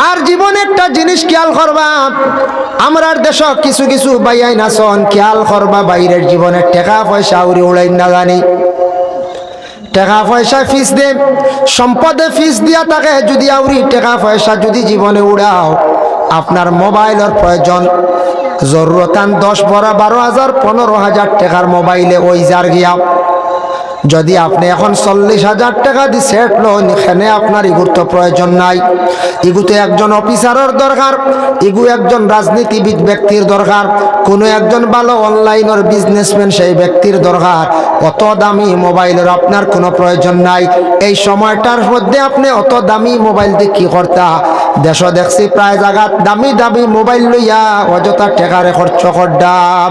আর জীবনে একটা জিনিস খেয়াল করবা, আমরার দেশ কিছু কিছু বাইয়াই নাচন, খেয়াল করবা বাইরের জীবনের টাকা পয়সা উড়ি উড়াই না জানি, টাকা পয়সা ফিস দে, সম্পদে ফিস দিয়া থাকে, যদি আউরি টাকা পয়সা যদি জীবনে উড়াও, আপনার মোবাইলের প্রয়োজন জরুরতান 10-12,000 15,000 টাকার মোবাইলে ওই যার গিয়া, যদি আপনি এখন 40,000 টাকা দিয়ে সেট লোন, এখানে আপনার ইগুর তো প্রয়োজন নাই। ইগুতে একজন অফিসারের দরকার, ইগু একজন রাজনীতিবিদ ব্যক্তির দরকার, কোনো একজন ভালো অনলাইনের বিজনেসম্যান সেই ব্যক্তির দরকার। অত দামি মোবাইলের আপনার কোনো প্রয়োজন নাই। এই সময়টার মধ্যে আপনি অত দামি মোবাইল দিয়ে কি করতা? দেশ দেখছি প্রায় জায়গাত দামি দামি মোবাইল লইয়া অযথা টাকারে খরচ করদাম,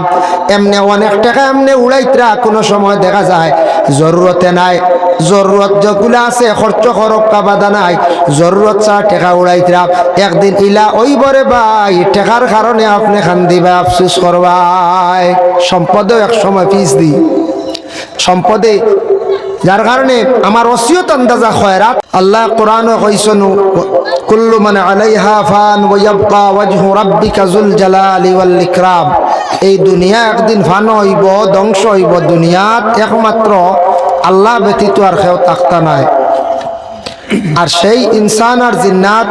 এমনি অনেক টাকা এমনি উড়াইতরা, কোনো সময় দেখা যায় জরুরতে নাই, জরুরত যেগুলো আছে খরচ করক কাবাদা নাই, জরুরত ছাড়া টাকা উড়াইতরা। একদিন ইলা ওই বরে ভাই টাকার কারণে আপনি খান দিবা, আফসুস করবাই। সম্পদেও এক সময় ফিস দি, সম্পদে যার কারণে আমার ওসিয়ত আন্দাজা খয়রাত। আল্লাহ কোরআনে কইছেন কুল্লু মান আলাইহা ফান ওয়া ইয়াবকা ওয়াজহু রাব্বিকা যুল জালালি ওয়াল ইকরাম। এই দুনিয়া একদিন ফান হইব, ধ্বংস হইব। দুনিয়াত একমাত্র আল্লাহ ব্যতীত আর কেউ থাকতা নাই। আর সেই ইনসান আর জিন্নাত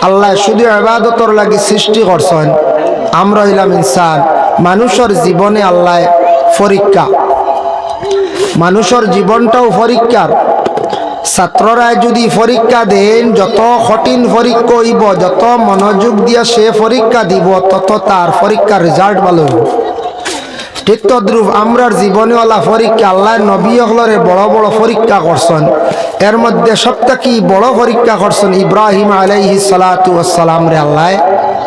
আল্লাহ শুধু ইবাদতর লাগি সৃষ্টি করছেন। আমরা হইলাম ইনসান। মানুষের জীবনে আল্লাহ পরীক্ষা, মানুষের জীবনটাও পরীক্ষার। ছাত্ররা যদি পরীক্ষা দেন, যত কঠিন পরীক্ষা হইব, যত মনোযোগ দিয়া সে পরীক্ষা দিব, তত তার পরীক্ষার রেজাল্ট ভালো হইব। ঠিক তদ্রুপ আমরার জীবনে ওলা পরীক্ষা, আল্লাহ নবী হলরে বড় বড় পরীক্ষা করছেন। এর মধ্যে সবথেকে বড় পরীক্ষা করছেন ইব্রাহিম আলাইহিস সালাতু ওয়াস সালাম রে আল্লাহ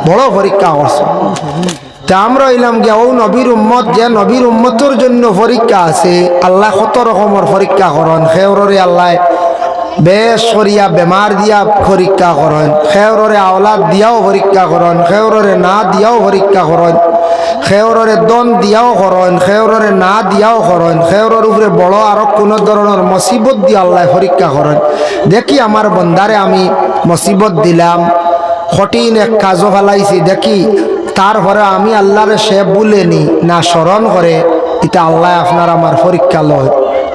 বড় পরীক্ষা করছেন। তা আমরা হইলাম গিয়া ও নবীর উম্মত, যে নবীর উম্মতের জন্য পরীক্ষা আছে, আল্লাহ কত রকমের পরীক্ষা করেন। খেউরে আল্লাহ বেশ করিয়া বেমার দিয়া পরীক্ষা করেন, খেউরে আওলাদ দিয়াও পরীক্ষা করেন, খেউরে না দিয়াও পরীক্ষা করেন, খেউরে দন দিয়াও করেন, খেউরে না দিয়াও করেন, খেউরের উপরে বড় আরো কোন ধরনের মুসিবত দিয়ে আল্লাহ পরীক্ষা করেন। দেখি আমার বন্দারে আমি মুসিবত দিলাম, কঠিন এক কাজও ফেলাইছি, দেখি তারপরে আমি আল্লাহরে সে বলেনি না স্মরণ করে, এটা আল্লাহ আপনার আমার পরীক্ষা লয়।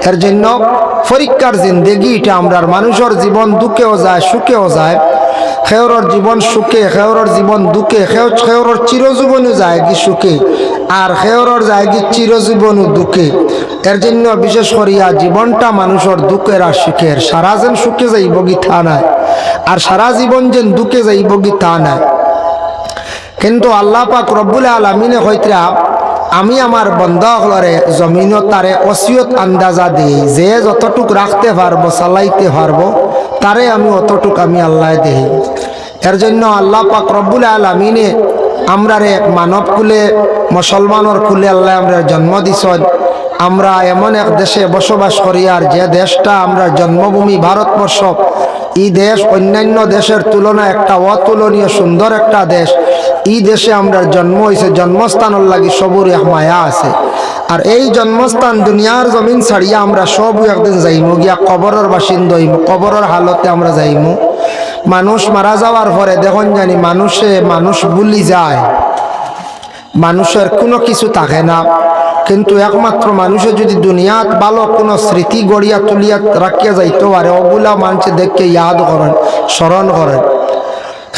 এর জন্য পরীক্ষার জিন্দেগি এটা আমরার। মানুষের জীবন দুঃখেও যায়, সুখেও যায়। খেউরের জীবন সুখে, খেউরের জীবন দুঃখে, খেউরের চিরজীবনও যায় কি সুখে, আর খেউরের যায় কি চিরজীবনও দুঃখে। এর জন্য বিশেষ করিয়া জীবনটা মানুষের দুঃখের আর সুখের। সারা যেন সুখে যাইব কি তা নাই, আর সারা জীবন যেন দুঃখে যাইব কি তা নাই। কিন্তু আল্লাহ পাক রব্বুল আলামিনে কইতরা, আমি আমার বন্দাহলরে জমিন তারে ওসিয়ত আন্দাজা দিই, যে যতটুক রাখতে পারবো চালাইতে পারবো তারে আমি অতটুক আমি আল্লাহ দেই। এর জন্য আল্লাহ পাক রব্বুল আলামিনে আমরারে মানব কুলে, মুসলমানের কুলে আল্লাহ আমরা জন্ম দিছেন। আমরা এমন এক দেশে বসবাস করি, আর যে দেশটা আমরা জন্মভূমি ভারতবর্ষ, এই দেশ অন্যান্য দেশের তুলনায় একটা অতুলনীয় সুন্দর একটা দেশ। এই দেশে আমরা জন্ম হয়েছে, জন্মস্থানের লাগি সবুর এক মায়া আছে। আর এই জন্মস্থান দুনিয়ার জমিন ছাড়িয়া আমরা সব একদিন যাইমু, গিয়া কবরের বাসিন্দা হইমু, কবরের হালতে আমরা যাইমু। মানুষ মারা যাওয়ার পরে দেখুন জানি মানুষ ভুলি যায়, মানুষের কোনো কিছু থাকে না। কিন্তু একমাত্র মানুষের যদি দুনিয়াত ভালো কোনো স্মৃতি গড়িয়া তুলিয়া রাখিয়া যাইতে পারে, ওগুলা মানুষে দেখে ইয়াদ করেন, স্মরণ করেন।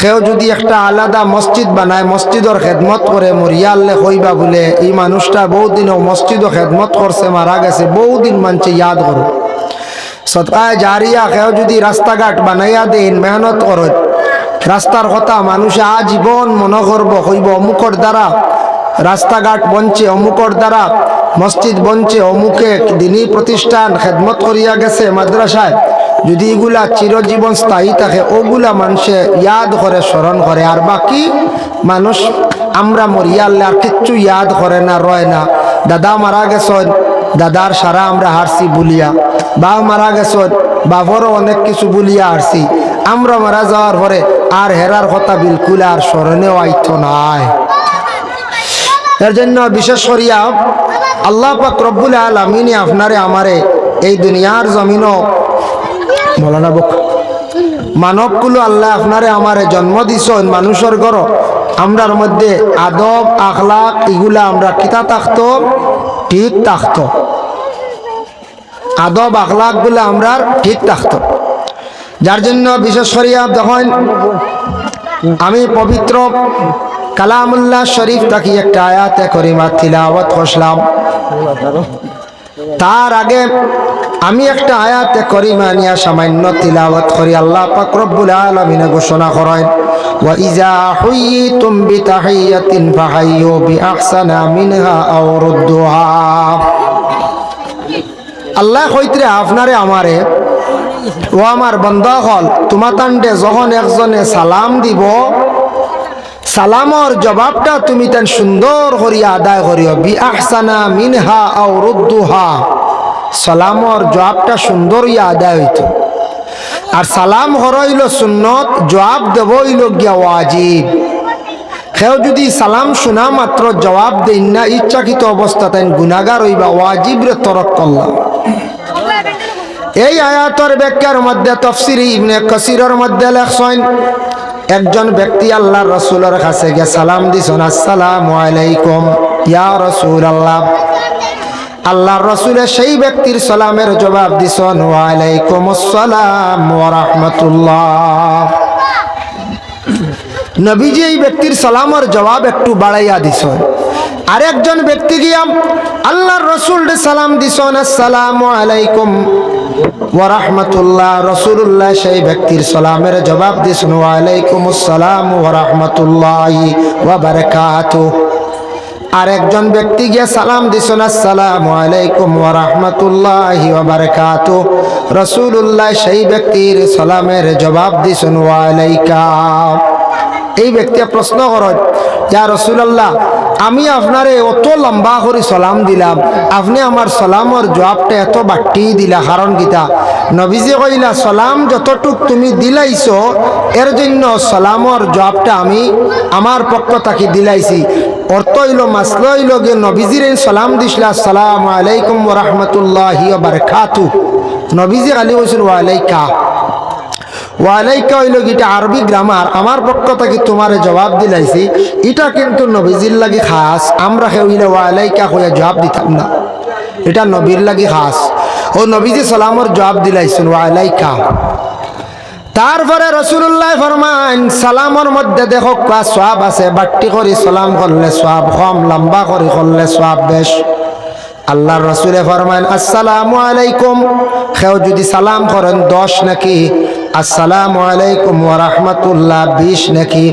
কেউ যদি একটা আলাদা মসজিদ বানায়, মসজিদের খেদমত করে, মরিয়া আল্লে কইবা বলে এই মানুষটা বহুদিনও মসজিদও খেদমত করছে, মারা গেছে, বহুদিন মানুষে ইয়াদ করে। সদকায়ে জারিয়া কেউ যদি রাস্তাঘাট বানাইয়া দেন, মেহনত করেন, রাস্তার কথা মানুষে আজীবন মনে করব, কইব অমুকর দ্বারা রাস্তাঘাট বনছে, অমুকর দ্বারা মসজিদ বনছে, অমুকে দিনই প্রতিষ্ঠান খেদমত করিয়া গেছে মাদ্রাসায়। যদি এগুলা চিরজীবন স্থায়ী থাকে, ওগুলা মানুষে ইয়াদ করে, স্মরণ করে। আর বাকি মানুষ আমরা মরিয়া আল্লাহ আর কিচ্ছু ইয়াদ করে না, রয় না। দাদা মারা গেছেন, দাদার সারা আমরা হারছি বলিয়া, বাপ মারা গেছেন, বাপরও অনেক কিছু বলিয়া হারছি। আমরা মারা যাওয়ার পরে আর হেরার কথা বিলকুল আর স্মরণেও আইত নাই। এর জন্য বিশেষ করিয়া আল্লাহ পাক রব্বুল আলামিন আপনারে আমারে এই দুনিয়ার জমিনও মৌলানা বক মানবগুলো আল্লাহ আপনারে আমারে জন্ম দিছেন মানুষের ঘর, আমরার মধ্যে আদব আখলাক এগুলা আমরা কিতা থাকতো, ঠিক থাকতো, আদব আখলাক গুলো আমরা ঠিক থাকতো। যার জন্য বিশেষ করিয়া দেখেন আমি পবিত্র কালামুল্লাহ শরীফ থাকি একটা আয়াতে করিমা তিলাওয়াত করলাম। তার আগে আমি একটা আয়াতে করিমা নিয়া সামান্য তিলাওয়াত করি। আল্লাহ পাক রব্বুল আলামিন ঘোষণা করেন, ওয়া ইজা হুইতুম বিতাহিয়াতিন ফাহাইয়ু বিআহসানা মিনহা আও রুদ্দুহা। আল্লাহ কইতরে আপনারে আমারে, ও আমার বান্দা হল, তোমাতান্ডে যখন একজনে সালাম দিব, সালামর জবাবটা তুমি তেন সুন্দর করিয়া আদায় করিও। বিআহসানা মিনহা আও রুদ্দুহা, সালামর জবাবটা সুন্দর ইয়া আদায় হইত। আর সালাম হরইল সুন্নত, জবাব দেব হইল গিয়া ওয়াজিব। কেউ যদি সালাম শোনা মাত্র জবাব দেন না, ইচ্ছাকৃত অবস্থা তাই গুনাহগার হইবা, ওয়াজিব রে তরক করলাম। এই আয়াতের ব্যাখ্যার মধ্যে তাফসীরে ইবনে কাসিরের মধ্যে লেখছেন, একজন ব্যক্তি আল্লাহর রাসূলের কাছে গিয়ে সালাম দিছেন, আসসালামু আলাইকুম ইয়া রাসূলুল্লাহ। আল্লাহর রাসূল সেই ব্যক্তির সালামের জবাব দিছেন, ওয়া আলাইকুমুস সালাম ওয়া রাহমাতুল্লাহ। নবীজি এই ব্যক্তির সালামের জবাব একটু বাড়াইয়া দিছেন। আরেকজন ব্যক্তি গিয়া আল্লাহর রাসূল সালাম দিছেন, আসসালামু আলাইকুম ওয়া রাহমাতুল্লাহ। রাসূলুল্লাহ সেই ব্যক্তির সালামের জবাব দিছেন, ওয়া আলাইকুমুস সালাম ওয়া রাহমাতুল্লাহি ওয়া বারাকাতুহু। আরেকজন ব্যক্তি গিয়া সালাম দিছেন, আসসালামু আলাইকুম ওয়া রাহমাতুল্লাহি ওয়া বারাকাতুহু। রাসূলুল্লাহ সেই ব্যক্তির সালামের জবাব দিছেন, ওয়া আলাইকা। এই ব্যক্তি প্রশ্ন করেন, ইয়া রাসূলুল্লাহ, আমি আপনারে অত লম্বা করে সালাম দিলাম, আপনি আমার সালামর জবাবটা এত বাট্টি দিলা, কারণ গীতা? নবীজি কইলা, সালাম যতটুক তুমি দিলাইছো এর জন্য সালামর জবাবটা আমি আমার পক্ষ থেকে দিলাইছি। অর্থ হইল, মাসলা হইল গিয়ে নবীজির সালাম দিছিলা, আসসালামু আলাইকুম ওয়া রাহমাতুল্লাহি ওয়া বারাকাতুহু। নবীজি খালি কইছেন ওয়া আলাইকা। ওয়ালাইকা হইল গিটা আরবি গ্রামার, আমার পক্ষ থেকে তোমারে জবাব দিলাইছি, এটা কিন্তু নবীজির লাগি খাস। আমরা হইলে ওয়ালাইকা হইয়া জবাব দিতাম না, এটা নবীর লাগি খাস। ও নবীজি সালামর জবাব দিলাইছেন ওয়ালাইকা। তারপরে রাসূলুল্লাহ ফরমান, সালামর মধ্যে দেখো কা সওয়াব আছে, বাট্টি করে সালাম করলে সওয়াব কম, লম্বা করে করলে সওয়াব বেশ। আল্লাহর রাসূলে ফরমান, আসসালামু আলাইকুম, কেউ যদি সালাম করেন 10 নাকি, আসসালামু আলাইকুম ওয়া রাহমাতুল্লাহ 20 নাকি,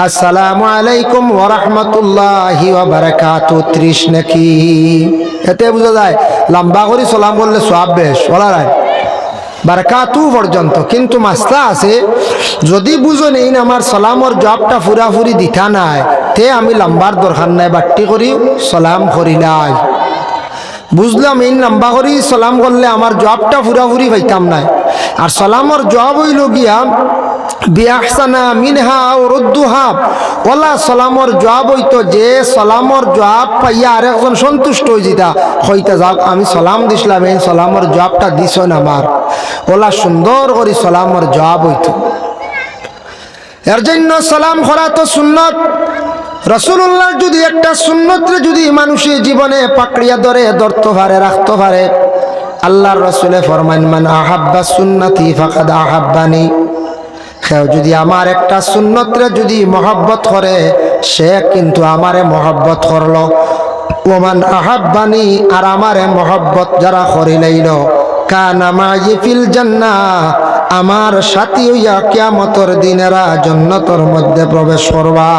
আসসালামু আলাইকুম ওয়া রাহমাতুল্লাহি ওয়া বারাকাতুহু 30 নাকি। এতে বোঝা যায় লম্বা করে সালাম করলে সওয়াব বেশ, বলা যায় বারাকাতু পর্যন্ত। কিন্তু মাসলা আছে, যদি বুঝো নেই আমার সালামর জবাবটা পুরাপুরি দিতা নাই, তে আমি লম্বার দরকার নাই, বাট্টি করি সালাম করিলাই। বুঝলাম এই লম্বা করি সালাম করলে আমার জবাবটা পুরাপুরি পাইতাম নাই। আর সালামর জবাব হইল গিয়া বিআহসানা মিনহা আও রুদ্দুহা। ওলা সালামর জবাব হইতো যে সালামর জবাব পাইয়া আরেকজন সন্তুষ্ট হয়ে যেতা, হইতা যাক আমি সালাম দিছিলাম, এই সালামর জবাবটা দিছেন আমার, ওলা সুন্দর করে সালামর জবাব হইতো। এর জন্য সালাম করা তো সুন্নত। রাসূলুল্লাহ যদি একটা সুন্নতরে যদি মানুষের জীবনে পাকড়িয়া ধরে ধরতে পারে, রাখতে পারে, আল্লাহর রাসূলে ফরমান, মান আহাব্বা সুন্নতি ফাকাদ আহাব্বানি। কেউ যদি আমার একটা সুন্নতরে যদি মহব্বত করে, সে কিন্তু আমারে মহব্বত করলো। ওমান আহাব্বানি, আর আমারে মহব্বত যারা করিলাইল, কানা মাই ফিল জান্নাহ, আমার সাথী হইয়া কিয়ামতের দিনেরা জান্নাতের মধ্যে প্রবেশ করবা।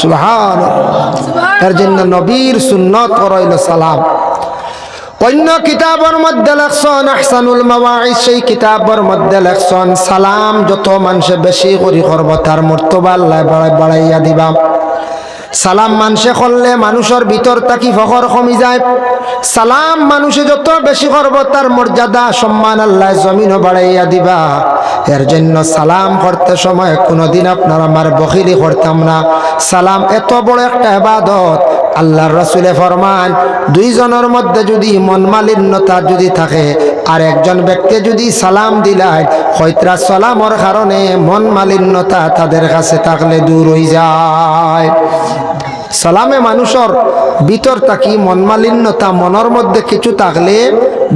সুবহানাল্লাহ। এর জন্য নবীর সুন্নত হইল সালাম। অন্য কিতাবের মধ্যে লেখছেন আহসানুল মাওয়াইজ, সেই কিতাবের মধ্যে লেখছেন সালাম যত মানুষে বেশি করি করব তার মর্তবা আল্লাহ বাড়াইয়া দিবা। সালাম মানুষে করলে মানুষের ভিতর থাকি ফখর কমি যায়। সালাম মানুষে যত বেশি করব তার মর্যাদা সম্মান আল্লাহ জমিনও বাড়াইয়া দিবা। এর জন্য সালাম করতে সময় কোনোদিন আপনার আমার বখিলি করতাম না। সালাম এত বড় একটা ইবাদত, আল্লাহর রাসূলে ফরমান, দুইজনের মধ্যে যদি মন মালিন্যতা যদি থাকে, আর একজন ব্যক্তি যদি সালাম দিলায় হয়তরা সালামর কারণে মন মালিন্যতা তাদের কাছে থাকলে দূর হয়ে যায়। সালামে মানুষের ভিতর থাকি মন মালিন্যতা মনের মধ্যে কিছু থাকলে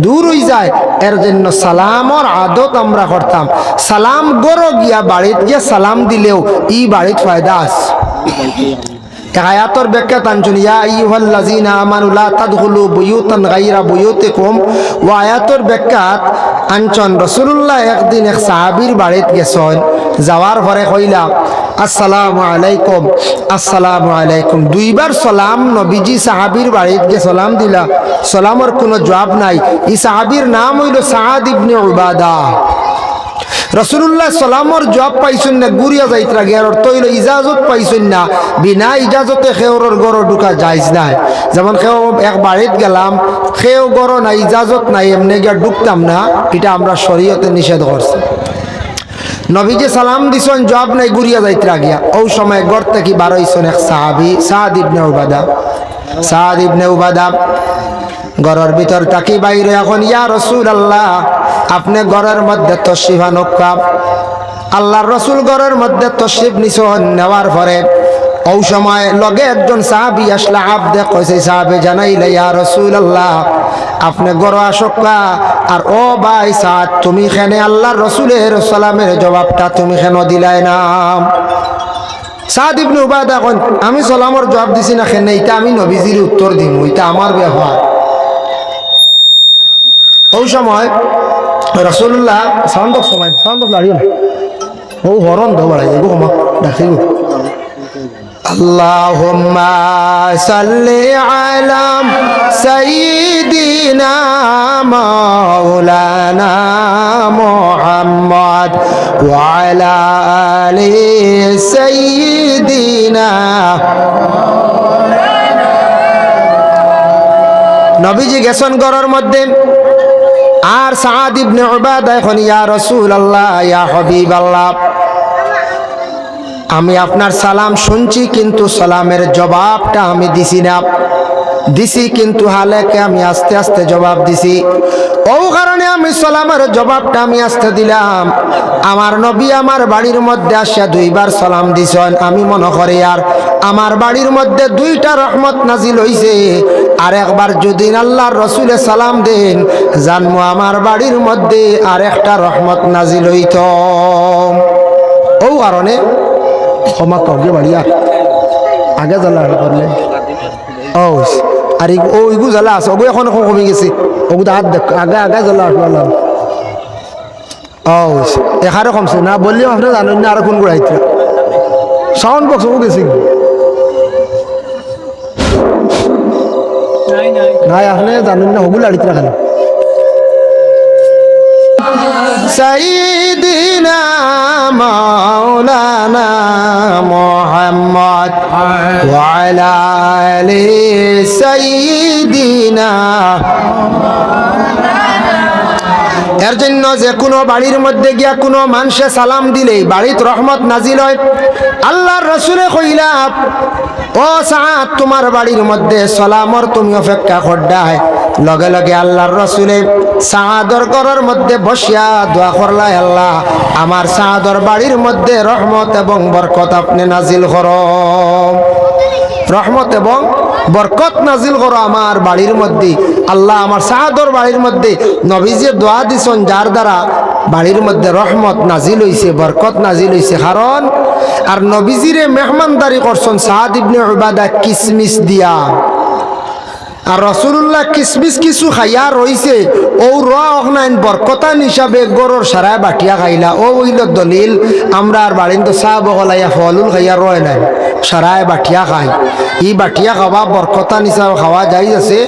দূর হয়ে যায়। এর জন্য সালামর আদত আমরা করতাম। সালাম গড় গিয়া বাড়িত গিয়া সালাম দিলেও ই বাড়িত ফায়দা আছে। আয়াতর ব্যাখ্যা টানছেন, ইয়া আইয়ুহাল্লাযীনা আমানু লা তাদখুলু বুয়ুতান গায়রা বুয়ুতিকুম। ও আয়াতর ব্যাখ্যা আনছেন রাসূলুল্লাহ একদিন এক সাহাবীর বাড়িত গেছেন, যাওয়ার পরে কইলা আসসালামু আলাইকুম, আসসালামু আলাইকুম। দুইবার সালাম নবীজি সাহাবীর বাড়িত গিয়ে সালাম দিলা, সালামের কোনো জবাব নাই। এই সাহাবীর নাম হইল সাআদ ইবনে উবাদা। রাসূলুল্লাহ সালামর জবাব পাইছেন না, গুরিয়া যাইতরা গিয়ার অর্থ হইল ইজাজত পাইছেন না। বিনা ইজাজতে খেওরর গড় ঢুকা যাইজ নাই। যেমন খেও এক বাড়িত গেলাম, খেও গড় নাই, ইজাজত নাই, এমনি গিয়া ঢুকতাম না, এটা আমরা শরীয়তে নিষেধ করছি। নবীজি সালাম দিছেন, জবাব নাই, গুরিয়া যাইতরা গিয়া। ওই সময় গড় থেকে বার হইছেন এক সাহাবী সাআদ ইবনে উবাদা। সাআদ ইবনে উবাদা ঘরের ভিতর তাকি বাইরে এখন, ইয়া রাসূলুল্লাহ আপনি ঘরের মধ্যে তশরিফ আনক্কা। আল্লাহর রাসূল ঘরের মধ্যে তশরিফ নিছেন, নেওয়ার পরে ওই সময় লগে একজন সাহাবী আসলা, আবদে কইছে সাহাবী জানাইলে, ইয়া রাসূলুল্লাহ আপনি ঘর আসক্কা। আর ও ভাই সাদ, তুমি খেনে আল্লাহর রাসূলের সালামের জবাবটা তুমি কেন দিলাই না? সাদ ইবনে উবাদা কন, আমি সালামের জবাব দিছি না খেনে, এটা আমি নবীজির উত্তর দিমু, এটা আমার ব্যবহার। ওই সময় রাসূলুল্লাহ সাউন্ড লাড়িও না, ও হরন দো বাড়াই এগো ক্ষমা ডাকি গো। আল্লাহুম্মা সাল্লি আলা সাইয়্যিদিনা মাওলানা মুহাম্মদ ওয়া আলা আলি সাইয়্যিদিনা। নবীজি গেছেন ঘরের মধ্যে, আর সাআদ ইবনে উবাদা এখন, ইয়া রাসূলুল্লাহ ইয়া হাবিবাল্লাহ আমি আপনার সালাম শুনছি, কিন্তু সালামের জবাবটা আমি দিছি না। দিছি কিন্তু হালেকে আমি আস্তে আস্তে জবাব দিছি। ও কারণে আমি সালামের জবাবটা আমি আস্তে দিলাম। আমার নবী আমার বাড়ির মধ্যে আসিয়া দুইবার সালাম দিছেন। আমি মনে করি আর আমার বাড়ির মধ্যে দুইটা রহমত নাজিল হইছে। আর একবার যদি আল্লাহর রাসূলে সালাম দেন, জানবো আমার বাড়ির মধ্যে আর একটা রহমত নাজিল হইত। ও কারণে ক্ষমা কবে বাড়িয়া আগে জ্বালা করলে ও আর ওইগু জ্বালা আছে, ওগু এখন কমে গেছে, ওগু হাত দেখ আগে আগে জ্বালা আসলাম। ও এখানে কমছে না বললেও আপনি জানেন না, আর কোন গুড়াইতে সাউন্ড বক্স ও গেছে নাই, আপনি জানেন না, ওগুলো আড়িতে রাখেন। সাইয়্যিদিনা মাওলানা মুহাম্মদ ওয়া আলা আলি সাইয়্যিদিনা। এর জন্য যে কোনো বাড়ির মধ্যে গিয়া কোনো মানুষে সালাম দিলেই বাড়িত রহমত নাজিল হয়। আল্লাহর রাসূলে কইলা, ও সাআদ তোমার বাড়ির মধ্যে সালামর তুমি অপেক্ষা করডায়। লগে লগে আল্লাহর রাসূলে সাআদর ঘরের মধ্যে বসিয়া দোয়া করলা, আল্লাহ আমার সাআদর বাড়ির মধ্যে রহমত এবং বরকত আপনি নাজিল করো, রহমত এবং বরকত নাজিল করো আমার বাড়ির মধ্যে। আল্লাহ আমার সাআদর বাড়ির মধ্যে নবীজি দোয়া দিছেন, যার দ্বারা বাড়ির মধ্যে রহমত নাজিল হইছে, বরকত নাজিল হইছে। কারণ আর নবীজিরে মেহমানদারি করছেন সাআদ ইবনে উবাদা কিসমিস দিয়া। আর রাসূলুল্লাহ কিসমিস কিছু খাইয়া রইছে, ও রাইন বরকতান হিসাবে গরুর সারায় বাটিয়া খাইলা। ও হইল দলিল আমরা আর বাড়িন তো চা বগলাইয়া ফলুল খাইয়া রয় নাই, সারায় বাটিয়া খাই। ই বাটিয়া খাওয়া বরকতান হিসাবে খাওয়া যাই আছে।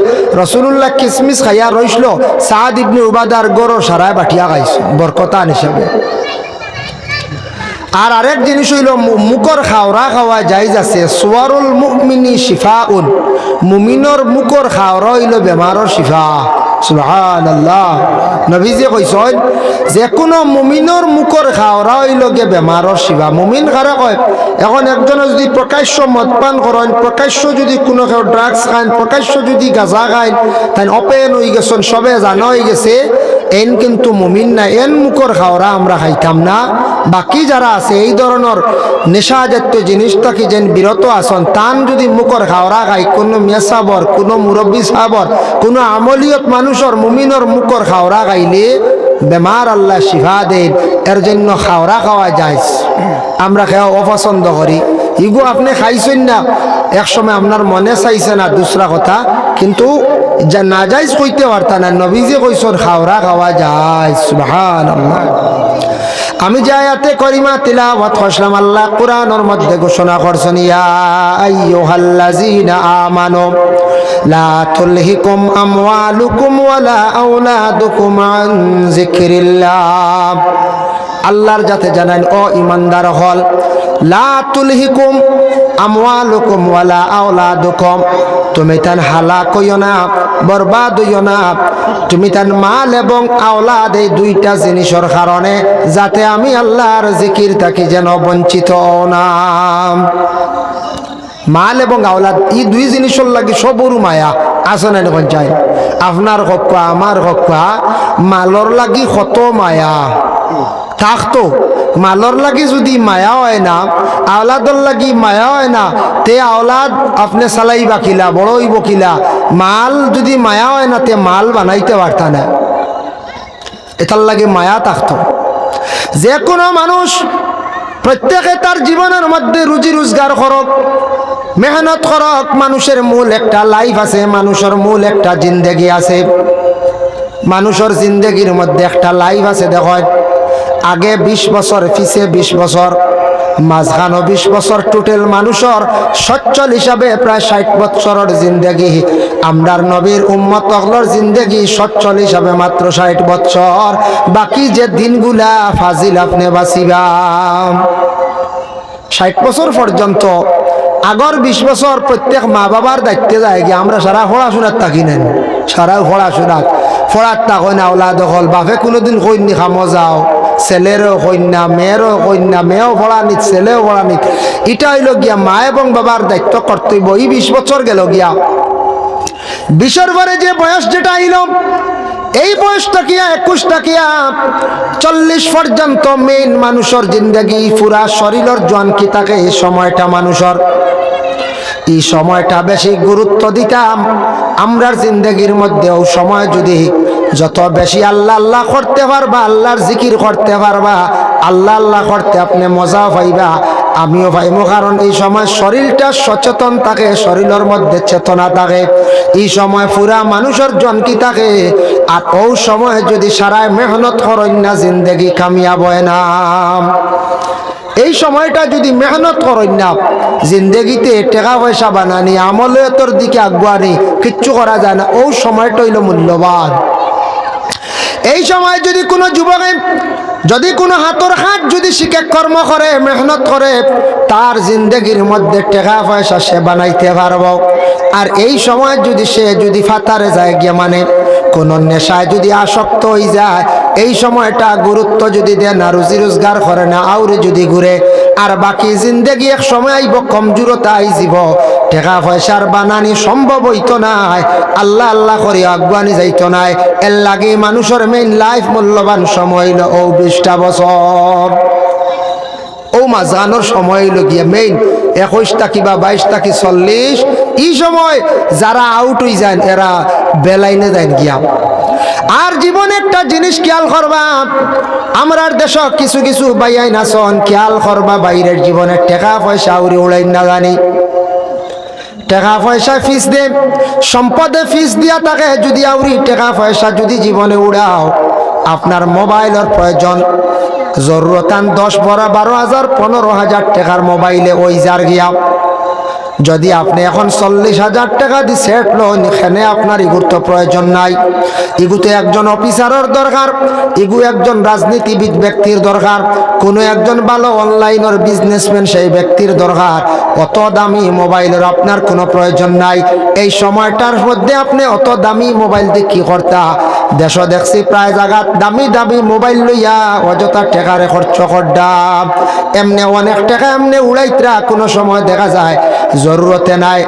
রাসূলুল্লাহ কিসমিস খাইয়া রইছিল, সাআদ ইবনে উবাদার গরুর সারায় বাটিয়া খাইছে বরকতান হিসাবে। আর আরেক জিনিস হইল মুখর খাওয়া খাওয়া যাইজ আছে। সুয়ারুল মুমিনি শিফাউন, মুমিনর মুখর খাওয়া হইল বেমারর শিফা। সুবহানাল্লাহ, নবীজি কইছেন যে কোনো মুমিনর মুখর খাওয়া হইল গে বেমারর শিফা। মুমিন কারা কয়? এখন একজনে যদি প্রকাশ্য মদ পান করেন, প্রকাশ্য যদি কোনো কেউ ড্রাগস খান, প্রকাশ্য যদি গাঁজা খান, তাই অপেন হয়ে গেছেন, সবে জানা হয়ে গেছে এন কিন্তু মুমিন না, এন মুখর খাওয়া আমরা খাইতাম না। বাকি যারা আছে এই ধরনের নেশাজাতীয় জিনিস থেকে যেন বিরত আসন, তান যদি মুখর খাওয়া খাই, কোনো মেয়ে সাবর, কোনো মুরব্বী সাবর, কোনো আমলিয়ত মানুষের মুমিনের মুখর খাওয়া খাইলে বেমার আল্লাহ শিফা দেন। এর জন্য খাওয়া খাওয়া যায়, আমরা খাওয়া অপছন্দ করি। ইগো আপনি খাইছেন না, একসময় আপনার মনে চাইছে না দুসরা কথা, কিন্তু যা না যাইজ কইতে পারতা না, নবীজি কইছেন খাওয়া খাওয়া যায়। সুবহানাল্লাহ। আমি যে আয়াতে করিমা তিলাওয়াত করলাম, আল্লাহ কোরআনের মধ্যে ঘোষণা করছেন, ইয়া আইয়ুহাল্লাযীনা আমানু লা তুলহিকুম আমওয়ালুকুম ওয়ালা আওলাদুকুম আন যিকরিল্লাহ। আল্লাহর যাতে জানেন ও ইমানদার হল, লা তুলহিকুম আমওয়ালুকুম ওয়ালা আওলাদুকুম, তুমি তান হালাক হইও না, বরবাদ হইও না, তুমি তান মাল এবং আওলাদ এই দুইটা জিনিসের কারণে যাতে আমি আল্লাহর জিকির থাকি যেন বঞ্চিত না। মাল এবং আওলাদ এই দুই জিনিসের লাগি সবরু মায়া আছে না? এখন চাই আপনার হকা আমার হকা, মালর লাগি কত মায়া থাকতো, মালর লাগি যদি মায়া হয় না, আওলাদর লাগি মায়া হয় না, তে আওলাদ আপনি চালাইবা কিলা, বড় হইব কিলা? মাল যদি মায়া হয় না, তে মাল বানাইতে পারতা না। এটার লাগে মায়া থাকতো। যে কোনো মানুষ প্রত্যেকে তার জীবনের মধ্যে রুজি রোজগার করক, মেহনত করক। মানুষের মূল একটা লাইফ আছে, মানুষের মূল একটা জিন্দেগি আছে। মানুষের জিন্দেগির মধ্যে একটা লাইফ আছে। দেখো, আগে 20 বছর, পিছে 20 বছর, মাঝখানো 20 বছর, টোটাল মানুষের সচ্ছল হিসাবে প্রায় 60 বছরের জিন্দেগি। আমরার নবীর উম্মত অগলর জিন্দেগি সচ্ছল হিসাবে মাত্র 60 বছর। বাকি যে দিনগুলা ফাজিল আপনি বাঁচিবা 60 বছর পর্যন্ত। আগর 20 বছর প্রত্যেক মা বাবার দায়িত্বে যায় গিয়ে আমরা সারা পড়াশোনার থাকি নেন, সারা পড়াশোনাত পড়ার তাকই না ওলাদ হল। বাপে কোনোদিন কইনি খামো যাও, ছেলেরও কন্যা, মেয়েরও কন্যা, মেয়েও পড়ানিত, ছেলেও পড়ানিত। এটা হইল গিয়া মা এবং বাবার দায়িত্ব কর্তব্য। এই 20 বছর গেল গিয়া 20-এর পরে যে বয়স যেটা আইল, এই বয়সটা কিয়া 21 টাকিয়া 40 পর্যন্ত মেইন মানুষের জিন্দগি, পুরা শরীরের জোয়ান কি থাকে এই সময়টা মানুষের। এই সময়টা বেশি গুরুত্ব দিতাম আমরার জিন্দগির মধ্যেও। সময় যদি যত বেশি আল্লাহ আল্লাহ করতে পারবা, আল্লাহর জিকির করতে পারবা, আল্লাহ আল্লাহ করতে আপনি মজা পাইবা, আমিও পাইবো। কারণ এই সময় শরীরটা সচেতন থাকে, শরীরের মধ্যে চেতনা থাকে। এই সময় পুরা মানুষের জনকি থাকে। আর ও সময় যদি সারায় মেহনত করেন না, জিন্দগি কামিয়াব হয় না। এই সময়টা যদি মেহনত করেন না, জিন্দগিতে টাকা পয়সা বানানি, আমলের দিকে আগুয়ানি কিচ্ছু করা যায় না। ও সময়টা হইল মূল্যবান। এই সময় যদি কোনো যুবকে, যদি কোনো হাতর হাত যদি শিখে কর্ম করে, মেহনত করে, তার জিন্দগির মধ্যে টাকা পয়সা সে বানাইতে পারব। আর এই সময় যদি সে যদি ফাতারে যায় গিয়ে, মানে কোন নেশায় যদি আসক্ত হয়ে যায়, এই সময়টা গুরুত্ব যদি দেয় না, রুজি রোজগার করে না, আউরে যদি ঘুরে, আর বাকি জিন্দগি এক সময় আইব কমজোরতা আইজিব, টাকা পয়সার বানানি সম্ভব হইতো নাই, আল্লাহ আল্লাহ করে আগুয়ানি যাইতো নাই। এর লাগে মানুষের মেইন লাইফ মূল্যবান সময় হইল ও 20টা বছর। ও মাঝানোর সময় হইল গিয়া মেইন 21 টাকি বা 22 টাকি 40। এই সময় যারা আউট হয়ে যায় এরা বেলাইনে যায় গিয়া। আর জীবনে একটা জিনিস খেয়াল করবা, আমরার দেশ কিছু কিছু বাইয়াই নাচন, খেয়াল করবা বাইরের জীবনে টাকা পয়সা উড়ে উড়াই না জানি, টাকা পয়সা ফিস দে, সম্পদে ফিস দিয়া থাকে। যদি আউরি টাকা পয়সা যদি জীবনে উড়াও, আপনার মোবাইলের প্রয়োজন, জরুরতান 10, 12,000, 15,000 টাকার মোবাইলে ওই যার গিয়া। যদি আপনি এখন 40,000 টাকা দিয়ে সেট লোন, এখানে আপনার ইগুর তো প্রয়োজন নাই। ইগুতে একজন অফিসারের দরকার, ইগু একজন রাজনীতিবিদ ব্যক্তির দরকার, কোনো একজন ভালো অনলাইনের বিজনেসম্যান সেই ব্যক্তির দরকার। অত দামি মোবাইলের আপনার কোনো প্রয়োজন নাই। এই সময়টার মধ্যে আপনি অত দামি মোবাইল দিয়ে কি করতা? দেশ দেখছি প্রায় জায়গাত দামি দামি মোবাইল লইয়া অযথা টাকারে খরচ করডা, এমনি অনেক টাকা এমনি উড়াইতরা। কোনো সময় দেখা যায় জরুরতে নাই,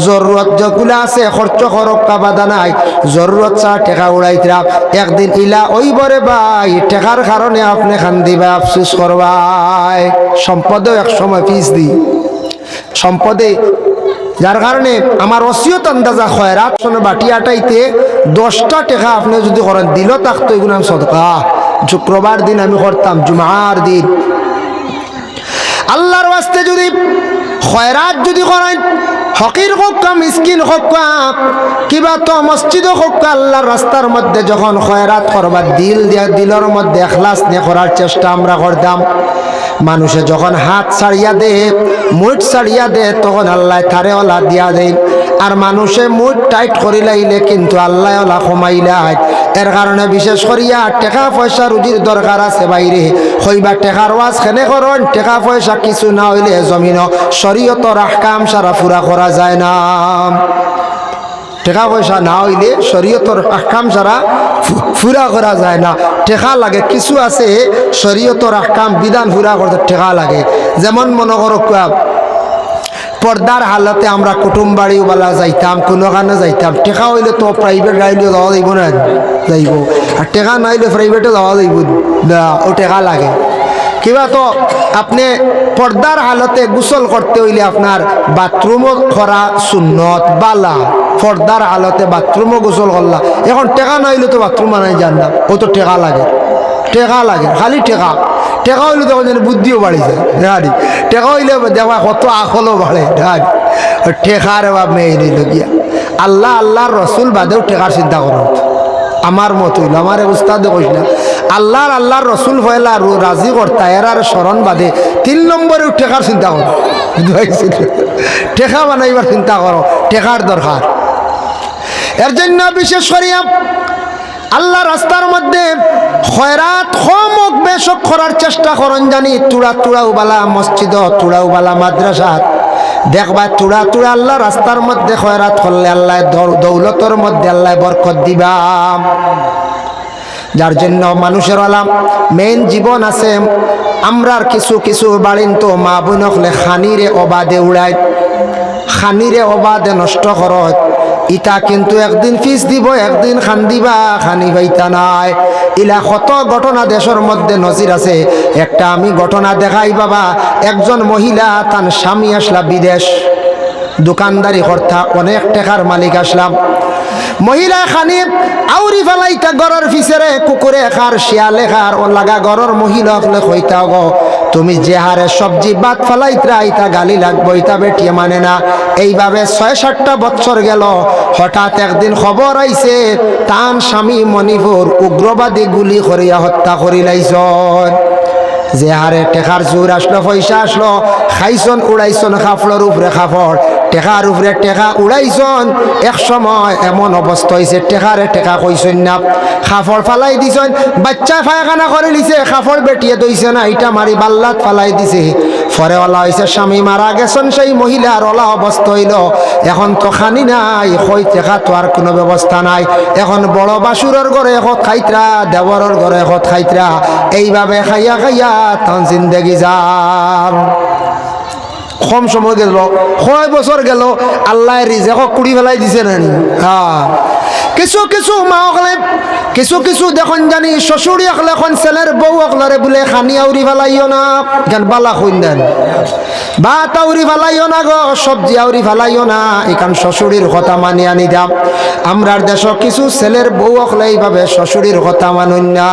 জরুরত যেগুলো আছে খরচ খরক্কা বাধা নাই, জরুরত ছাড়া টেকা উড়াইতরা একদিন ইলা ওই বরে ভাই টেকার কারণে আপনি খান্দিবা আফসুস করবাই। সম্পদেও এক সময় ফিস দি সম্পদে, যার কারণে আমার ওসিয়ত আন্দাজা খয়রাত শোনে বাটি আটাইতে 10টা টাকা আপনি যদি করেন দিল থাকতো এগুলো আমি সদকা শুক্রবার দিন আমি করতাম, জুমার দিন আল্লাহর ওয়াস্তে যদি খয়রাত যদি করেন, ফকির হক্কা মিসকিন হক্কা কিবা তো মসজিদও হক্কা আল্লাহর রাস্তার মধ্যে যখন খয়রাত করবার দিল দিয়া দিলের মধ্যে এখলাস নিয়ে করার চেষ্টা আমরা করতাম, মানুষে যখন হাত ছাড়িয়া দে মুঠ ছাড়িয়া দে তখন আল্লাহ তারে ওলা দিয়া দেন, আর মানুষে মুঠ টাইট করি লাইলে কিন্তু আল্লাহ ওলা কমাইলাই। এর কারণে বিশেষ করিয়া টাকা পয়সা রুজির দরকার আছে বাইরে হইবা টেকার ওয়াজ খেনে করেন, টাকা পয়সা কিছু না হইলে জমিন শরীয়তর আহকাম সারা পুরা করা যায় না। টাকা পয়সা না হইলে শরীয়তর আহকাম সারা পুরা করা যায় না, টেকা লাগে। কিছু আছে শরীয়তর আহকাম বিধান পুরা করতে টেকা লাগে। যেমন মনে করো পর্দার হালতে আমরা কুটুম বাড়িওয়ালা যাইতাম, কোনোখানে যাইতাম, টেকা হইলে তো প্রাইভেট গাড়িও যাওয়া যাইব না, যাইব, আর টেকা না হইলে প্রাইভেটে যাওয়া যাইব না, ও টেকা লাগে। কিবা তো আপনি পর্দার হালতে গোসল করতে হইলে আপনার বাথরুমও করা সুন্নত বালা, পর্দার হালতে বাথরুমও গোসল করলা, এখন টেকা না হইলে তো বাথরুম বানাই যান না, ও তো টেকা লাগে, টেকা লাগে, খালি টেকা। টেকা হইলে তখন যেন বুদ্ধিও বাড়ি যায়, ঢাড়ি টেকা হইলে দেখা কত আকলও বাড়ে, ঢাড়ি টেকার এবার মেয়ে নিল গিয়া আল্লাহ আল্লাহর রসুল বাদেও টেকার চিন্তা করো। আমার মত হইল, আমার উস্তাদে কইল আল্লাহর রসুল হইলা রাজি কর্তা এরার স্মরণ বাদে 3 নম্বরেও টেকার চিন্তা করো, টেকা বানাইবার চিন্তা করো, টেকার দরকার। এর জন্য বিশেষ করিয়া আল্লাহ রাস্তার মধ্যে খয়রাত হোমক বেশক করার চেষ্টা করেন জানি। তুড়াউবালা মসজিদ, তুড়াউবালা মাদ্রাসা দেখবা, তুড়া আল্লাহ রাস্তার মধ্যে খয়রাত করলে আল্লাহ দৌলতর মধ্যে আল্লাহ বরকত দিবা। যার জন্য মানুষের আলাম মেন জীবন আছে। আমরার কিছু কিছু বাড়িন তো মা বোন হলে খানিরে অবাধে উড়ায়, খানিরে অবাধে নষ্ট করত, ইটা কিন্তু একদিন ফিস দিব, একদিন খান দিবা, খানি পাইতা নাই। ইলা কত ঘটনা দেশের মধ্যে নজির আছে। একটা আমি ঘটনা দেখাই বাবা, একজন মহিলা তার স্বামী আসলা বিদেশ, দোকানদারি কর্তা, অনেক টাকার মালিক আসলাম। মহিলা খানি আউরি ফেলাইতা গড়ের ফিসেরে, কুকুরে খার, শিয়ালে খার, ও লাগা গড়ের মহিলা হলে কইতা গো তুমি যে হারে সবজি বাদ ফেলাইতরা ইতা গালি লাগবো, ইতা বেটিয়ে মানে না। এইভাবে 6-7টা বছর গেল। হঠাৎ একদিন খবর আইছে তান স্বামী মণিপুর উগ্রবাদী গুলি করিয়া হত্যা করিলাইছ। যে হারে টেকার জোর আসলো, পয়সা আসলো, খাইছন উড়াইছন খাফড়ের উপরে খাফড়, টেকার উপরে টেকা উড়াইছন। এক সময় এমন অবস্থা হয়েছে টেকারে টেকা কইছেন না, খাফড় ফালাই দিছেন, বাচ্চা ফায়খানা করে লিছে, খাফড় বেটিয়ে দইছে না, ইটা মারি বাল্লাত ফালাই দিছে। পরে ওলা হয়েছে স্বামী মারা গেছেন, সেই মহিলার ওলা অবস্থা হইল এখন তো খানি নাই, কই টেকা তো আর কোনো ব্যবস্থা নাই। এখন বড় বাসুরের ঘরে এখন খাইতরা, দেবরের ঘরে এখন খাইতরা, এইভাবে খাইয়া খাইয়া তখন জিন্দেগি যার। কম সময় গেল, 6 বছর গেল, আল্লাহ রিজেক কুড়ি ফেলাই দিছে নানি। হ্যাঁ, কিছু কিছু মা অকলে, কিছু কিছু দেখুন জানি শ্বশুরি অকলে এখন ছেলের বউ অকলারে বলে খানি আউরি ফেলাইও না, এখান বালা খুন দেন, ভাত আউরি ফেলাইও না গো, সবজি আউরি ফেলাইও না, এখান শ্বশুরির কথা মানি আনি দাম। আমরার দেশ কিছু ছেলের বউ অকলে এইভাবে শ্বশুরির কথা মানুন না।